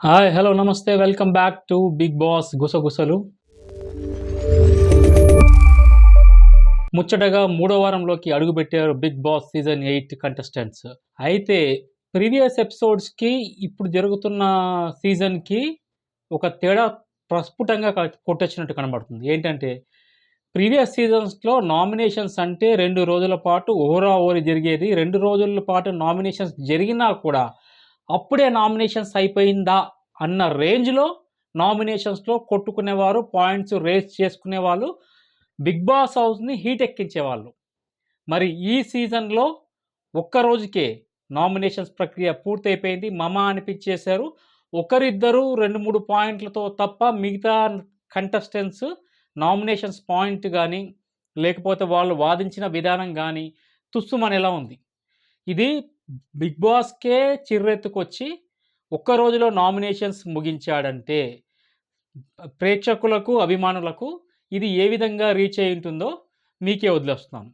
Hi, hello, నమస్తే. Welcome back to Bigg Boss గుసగుసలు. ముచ్చటగా మూడో వారంలోకి అడుగుపెట్టారు బిగ్ బాస్ సీజన్ 8 కంటెస్టెంట్స్. అయితే ప్రీవియస్ ఎపిసోడ్స్కి ఇప్పుడు జరుగుతున్న సీజన్కి ఒక తేడా ప్రస్ఫుటంగా కొట్టొచ్చినట్టు కనబడుతుంది. ఏంటంటే ప్రీవియస్ సీజన్స్లో నామినేషన్స్ అంటే 2 రోజుల పాటు ఓరి జరిగేది. 2 రోజుల పాటు నామినేషన్స్ జరిగినా కూడా అప్పుడే నామినేషన్స్ అయిపోయిందా అన్న రేంజ్లో నామినేషన్స్లో కొట్టుకునేవారు, పాయింట్స్ రేస్ చేసుకునేవాళ్ళు, బిగ్ బాస్ హౌస్ని హీట్ ఎక్కించేవాళ్ళు. మరి ఈ సీజన్లో ఒక్కరోజుకే నామినేషన్స్ ప్రక్రియ పూర్తయిపోయింది. మమ అనిపించేశారు. ఒకరిద్దరు 2-3 పాయింట్లతో తప్ప మిగతా కంటెస్టెంట్స్ నామినేషన్స్ పాయింట్ కానీ, లేకపోతే వాళ్ళు వాదించిన విధానం కానీ తుస్సుమనేలా ఉంది. ఇది బిగ్ బాస్‌కే చిర్రెత్తుకొచ్చి ఒక్క రోజులో నామినేషన్స్ ముగించాడంటే ప్రేక్షకులకు, అభిమానులకు ఇది ఏ విధంగా రీచ్ అయి ఉంటుందో మీకే వదిలేస్తున్నాను.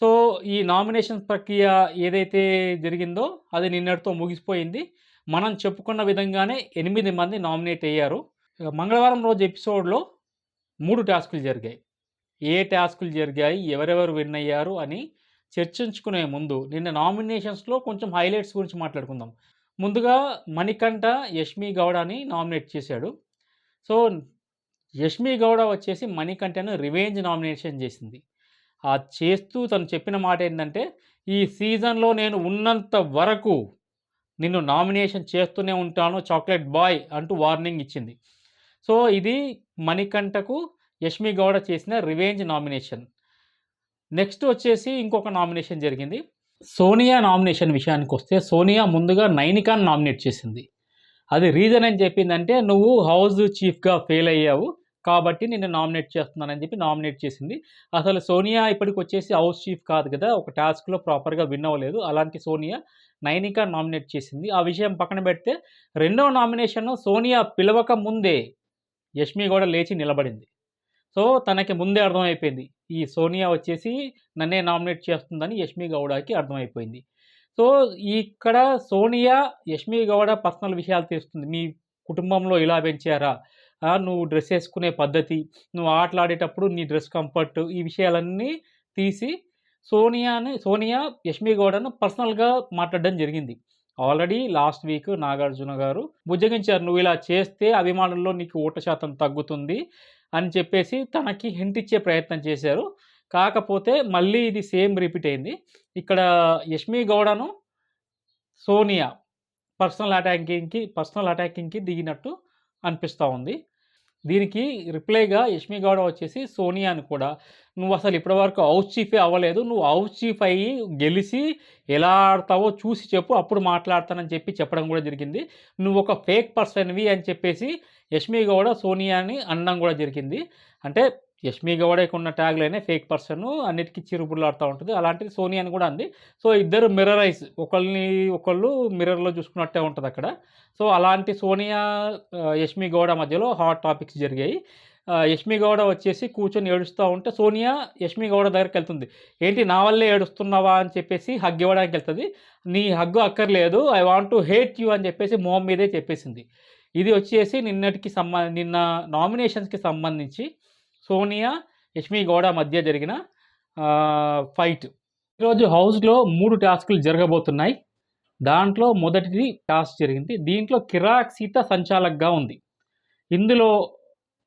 సో, ఈ నామినేషన్ ప్రక్రియ ఏదైతే జరిగిందో అది నిన్నటితో ముగిసిపోయింది. మనం చెప్పుకున్న విధంగానే 8 మంది నామినేట్ అయ్యారు. మంగళవారం రోజు ఎపిసోడ్‌లో 3 టాస్కులు జరిగాయి. ఏ టాస్కులు జరిగాయి, ఎవరెవరు విన్ అయ్యారు అని చర్చించుకునే ముందు నిన్న నామినేషన్స్‌లో కొంచెం హైలైట్స్ గురించి మాట్లాడుకుందాం. ముందుగా మణికంఠ యష్మి గౌడని నామినేట్ చేశాడు. సో, యష్మి గౌడ వచ్చేసి మణికంఠను రివెంజ్ నామినేషన్ చేసింది. చేస్తూ తను చెప్పిన మాట ఏంటంటే, ఈ సీజన్‌లో నేను ఉన్నంత వరకు నిన్ను నామినేషన్ చేస్తూనే ఉంటాను చాక్లెట్ బాయ్ అంటూ వార్నింగ్ ఇచ్చింది. సో, ఇది మణికంఠకు యష్మి గౌడ చేసిన రివెంజ్ నామినేషన్. నెక్స్ట్ వచ్చేసి ఇంకొక నామినేషన్ జరిగింది. సోనియా నామినేషన్ విషయానికొస్తే సోనియా ముందుగా నైనికాని నామినేట్ చేసింది. అది రీజన్ ఏం చెప్పిందంటే, నువ్వు హౌస్ చీఫ్‌గా ఫెయిల్ అయ్యావు కాబట్టి నిన్ను నామినేట్ చేస్తున్నానని చెప్పి నామినేట్ చేసింది. అసలు సోనియా ఇప్పటికొచ్చేసి హౌస్ చీఫ్ కాదు కదా! ఒక టాస్క్‌లో ప్రాపర్‌గా విన్ అవ్వలేదు. అలాంటి సోనియా నైనికా నామినేట్ చేసింది. ఆ విషయం పక్కన పెడితే రెండో నామినేషన్ సోనియా పిలవక ముందే యష్మి గౌడ లేచి నిలబడింది. సో, తనకి ముందే అర్థమైపోయింది. ఈ సోనియా వచ్చేసి నన్నే నామినేట్ చేస్తుందని యష్మి గౌడకి అర్థమైపోయింది. సో, ఇక్కడ సోనియా యష్మి గౌడ పర్సనల్ విషయాలు తీస్తుంది. మీ కుటుంబంలో ఇలా పెంచారా? నువ్వు డ్రెస్ ఏసుకునే పద్ధతి, నువ్వు ఆటలాడేటప్పుడు నీ డ్రెస్ కంఫర్ట్, ఈ విషయాలన్నీ తీసి సోనియా యష్మి గౌడను పర్సనల్‌గా మాట్లాడడం జరిగింది. ఆల్రెడీ లాస్ట్ వీక్ నాగార్జున గారు బుజ్జగించారు. నువ్వు ఇలా చేస్తే అభిమానుల్లో నీకు ఓటు శాతం తగ్గుతుంది అని చెప్పేసి తనకి హింట్ ఇచ్చే ప్రయత్నం చేశారు. కాకపోతే మళ్ళీ ఇది సేమ్ రిపీట్ అయింది. ఇక్కడ యష్మి గౌడను సోనియా పర్సనల్ అటాకింగ్‌కి దిగినట్టు అనిపిస్తా ఉంది. దీనికి రిప్లైగా యష్మి గౌడ వచ్చేసి సోనియాని కూడా, నువ్వసలు ఇప్పటివరకు హౌస్ చీఫే అవ్వలేదు. నువ్వు హౌస్ చీఫ్ అయ్యి గెలిసి ఎలా ఆడతావో చూసి చెప్పు, అప్పుడు మాట్లాడతానని చెప్పడం కూడా జరిగింది. నువ్వొక ఫేక్ పర్సన్‌వి అని చెప్పేసి యష్మి గౌడ సోనియాని అనడం కూడా జరిగింది. అంటే యష్మి గౌడకున్న ట్యాగ్‌లైనే ఫేక్ పర్సను, అన్నిటికి చిరుబుర్లాడుతూ ఉంటది. అలాంటిది సోనియాని కూడా అంది. సో, ఇద్దరు మిర్రరైజ్, ఒకళ్ళు మిర్రర్‌లో చూసుకున్నట్టే ఉంటదక్కడ. సో, అలాంటి సోనియా, యష్మి గౌడ మధ్యలో హాట్ టాపిక్స్ జరిగాయి. యష్మి గౌడ వచ్చేసి కూర్చొని ఏడుస్తూ ఉంటే సోనియా యష్మి గౌడ దగ్గరికెళ్తుంది. ఏంటి నా వల్లే ఏడుస్తున్నావా అని చెప్పేసి హగ్ ఇవ్వడానికెళ్తది. నీ హగ్గు అక్కర్లేదు, I want to hate you అని చెప్పేసి మొహం మీదే చెప్పేసింది. ఇది వచ్చేసి నిన్న నామినేషన్స్‌కి సంబంధించి సోనియా, యష్మి గౌడ మధ్య జరిగిన ఫైట్. ఈరోజు హౌస్‌లో 3 టాస్కులు జరగబోతున్నాయి. దాంట్లో మొదటిది టాస్క్ జరిగింది. దీంట్లో కిరాక్ సీత సంచాలక్‌గా ఉంది. ఇందులో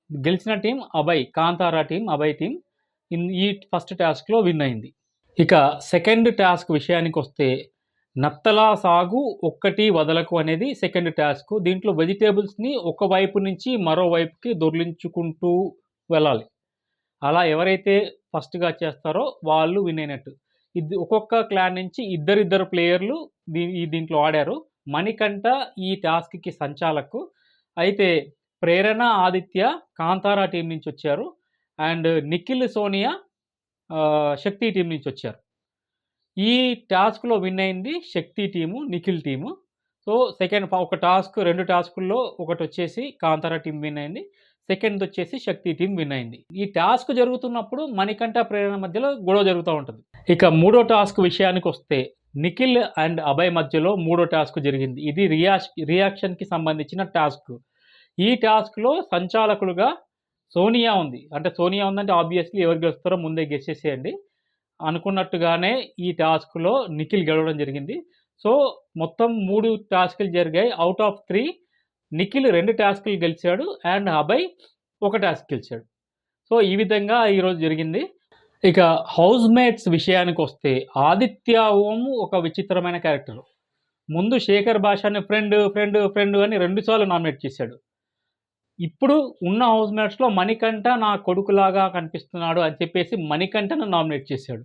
గెలిచిన team Abhay, Kantara team, Abhay team ఈ ఫస్ట్ టాస్క్‌లో విన్ అయింది. ఇక సెకండ్ టాస్క్ విషయానికొస్తే నత్తలా సాగు ఒక్కటి వదలకు అనేది సెకండ్ టాస్క్. దీంట్లో వెజిటేబుల్స్‌ని ఒక వైపు నుంచి మరో వైపుకి దొర్లించుకుంటూ వెళ్ళాలి. అలా ఎవరైతే ఫస్ట్‌గా చేస్తారో వాళ్ళు విన్ అయినట్టు. ఇది ఒక్కొక్క క్లాన్ నుంచి ఇద్దరిద్దరు ప్లేయర్లు దీంట్లో ఆడారు. మణికంఠ ఈ టాస్క్‌కి సంచాలకు. అయితే ప్రేరణ, ఆదిత్య కాంతారా టీం నుంచి వచ్చారు. And Nikhil, Sonia Shakti team నుంచి వచ్చారు. ఈ టాస్క్‌లో విన్ అయింది శక్తి టీము, నిఖిల్ టీము. సో, ఒక టాస్క్ 2 టాస్కుల్లో ఒకటొచ్చేసి కాంతారా టీం విన్ అయింది. సెకండ్ వచ్చేసి శక్తి టీం విన్ అయింది. ఈ టాస్క్ జరుగుతున్నప్పుడు మణికంఠ, ప్రేరణ మధ్యలో గొడవ జరుగుతూ ఉంటుంది. ఇక మూడో టాస్క్ విషయానికొస్తే నిఖిల్ అండ్ అభయ్ మధ్యలో మూడో టాస్క్ జరిగింది. ఇది రియాక్షన్‌కి సంబంధించిన టాస్క్. ఈ టాస్క్‌లో సంచాలకులుగా సోనియా ఉంది. అంటే సోనియా ఉందంటే ఆబ్వియస్‌లీ ఎవరు గెలుస్తారో ముందే గెస్ చేసేయండి. అనుకున్నట్టుగానే ఈ టాస్క్‌లో నిఖిల్ గెలవడం జరిగింది. సో, మొత్తం 3 టాస్క్‌లు జరిగాయి. ఔట్ ఆఫ్ 3 నిఖిల్ 2 టాస్క్‌లు గెలిచాడు. అండ్ అభయ్ ఒక టాస్క్ గెలిచాడు. సో, ఈ విధంగా ఈరోజు జరిగింది. ఇక హౌస్‌మేట్స్ విషయానికొస్తే ఆదిత్య ఓం ఒక విచిత్రమైన క్యారెక్టర్. ముందు శేఖర్ భాషని ఫ్రెండ్ అని 2 సార్లు నామినేట్ చేశాడు. ఇప్పుడు ఉన్న హౌస్‌మేట్స్‌లో మణికంఠ నా కొడుకులాగా కనిపిస్తున్నాడు అని చెప్పేసి మణికంఠను నామినేట్ చేశాడు.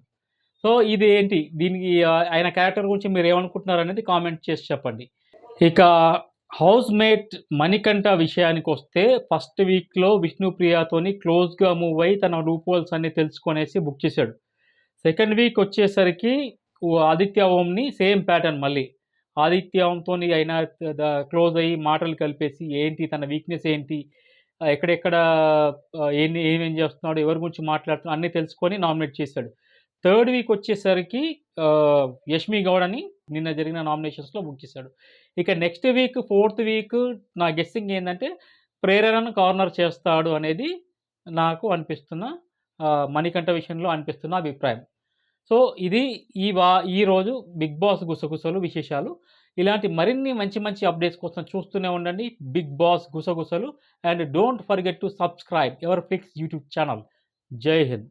సో, ఇది ఏంటి? దీనికి ఆయన క్యారెక్టర్ గురించి మీరేమనుకుంటున్నారనేది కామెంట్ చేసి చెప్పండి. ఇక హౌస్‌మేట్ మణికంఠ విషయానికొస్తే ఫస్ట్ వీక్‌లో విష్ణుప్రియతోని క్లోజ్‌గా మూవ్ అయ్యి తన లూప్ హోల్స్ అన్నీ తెలుసుకొనేసి బుక్ చేశాడు. సెకండ్ వీక్ వచ్చేసరికి ఆదిత్య ఓంని సేమ్ ప్యాటర్న్ మళ్ళీ. ఆదిత్య ఓంతోని అయినా క్లోజ్ అయ్యి మాటలు కలిపేసి ఏంటి తన వీక్‌నెస్ ఏంటి? ఎక్కడెక్కడ ఏమేం చేస్తున్నాడు? ఎవరి గురించి మాట్లాడుతున్నాడు? అన్నీ తెలుసుకొని నామినేట్ చేశాడు. థర్డ్ వీక్ వచ్చేసరికి యష్మి గౌడని నిన్న జరిగిన నామినేషన్స్‌లో బుక్ చేశాడు. ఇక నెక్స్ట్ వీక్ ఫోర్త్ వీక్ నా గెస్సింగ్ ఏందంటే ప్రేరణను కార్నర్ చేస్తాడు అనేది నాకు అనిపిస్తున్న మణికంఠ విషయంలో అనిపిస్తున్న అభిప్రాయం. సో, ఇది ఈరోజు 'బిగ్ బాస్' గుసగుసలు విశేషాలు. ఇలాంటి మరిన్ని మంచి మంచి అప్డేట్స్ కోసం చూస్తూనే ఉండండి 'బిగ్ బాస్' గుసగుసలు. And don't forget to subscribe your fix YouTube channel. జై హింద్.